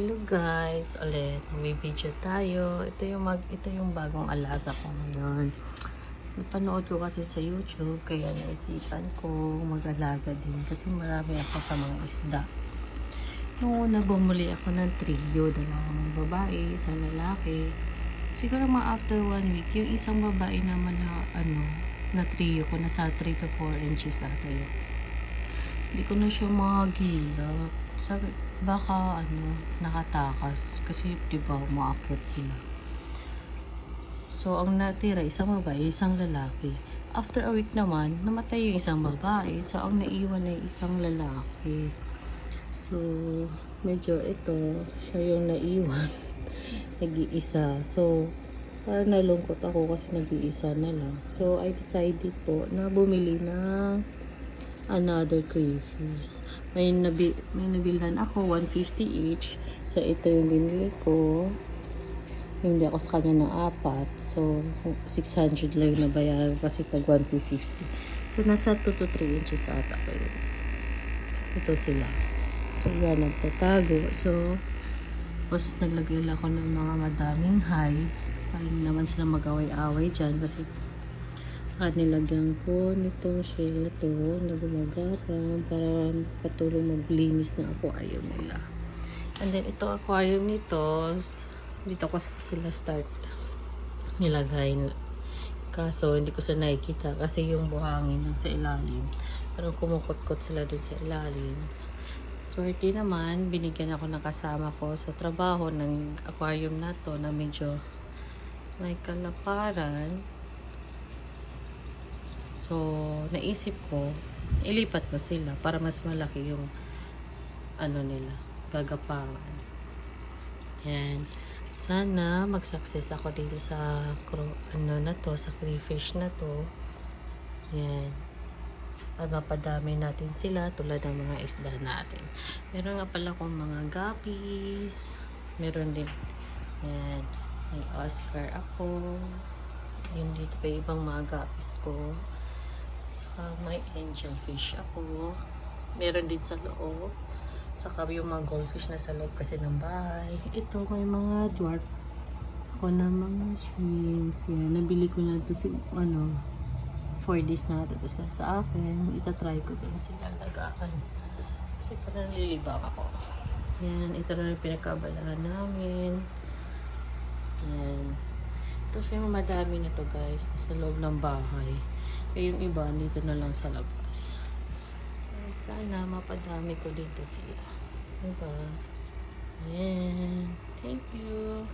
Hello guys, ulit may video tayo. Ito yung bagong alaga ko ngayon. Napanood ko kasi sa YouTube, kaya naisipan ko mag-alaga din kasi marami ako sa mga isda. Noong una bumuli ako ng trio, dalawang babae, isang lalaki. Siguro mga after 1 week, yung isang babae na na trio ko, nasa 3 to 4 inches ata yun. Hindi ko na siya magila. Sabi, baka nakatakas. Kasi diba, umaakyat sila. So, ang natira, isang babae, isang lalaki. After a week naman, namatay yung isang babae. So, ang naiwan ay isang lalaki. So, medyo ito, siya yung naiwan. Nag-iisa. So, parang nalungkot ako kasi nag-iisa na lang. So, I decided po na bumili ng another crayfish. May nabilhan ako 150 each. So ito yung binili ko. Hindi ako sa kanya ng 4. So 600 lang na bayaran kasi tag 150. So nasa 2 to 3 inches ata ko yun. Ito sila. So yan, nagtatago. So tapos naglagay ako ng mga madaming hides. Para naman sila mag-away-away dyan kasi nilagyan ko nitong shell na to na gumagapang para patulong maglinis ng aquarium nila. And then ito aquarium nito, dito ko sila start nilagay, kaso hindi ko sila nakikita kasi yung buhangin nasa ilalim, pero kumukot-kot sila dun sa ilalim. Swerte naman, binigyan ako ng kasama ko sa trabaho ng aquarium na to na medyo may kalaparan. So, naisip ko, ilipat ko sila para mas malaki yung nila, gagapangan. Yan. Sana mag-success ako dito sa sa crayfish na to. Yan. Para mapadami natin sila tulad ng mga isda natin. Meron nga pala akong mga guppies. Meron din. Yan. May Oscar ako. Yun, dito pa ibang mga guppies ko. Saka may angelfish ako. Meron din sa loob. Saka yung mga goldfish na sa loob kasi ng bahay. Ito may mga dwarf ako na mga shrimps. Yan. Nabili ko na ito 4 days na ito sa akin. Itatry ko din sila lagaan. Kasi parang nalilibang ako. Yan. Ito na yung pinagkabalaan namin. Yan. Ito siya yung madami na to guys. Sa loob ng bahay. Kaya yung iba, dito na lang sa labas. Kaya sana mapadami ko dito sila. Diba? Ayan. Thank you.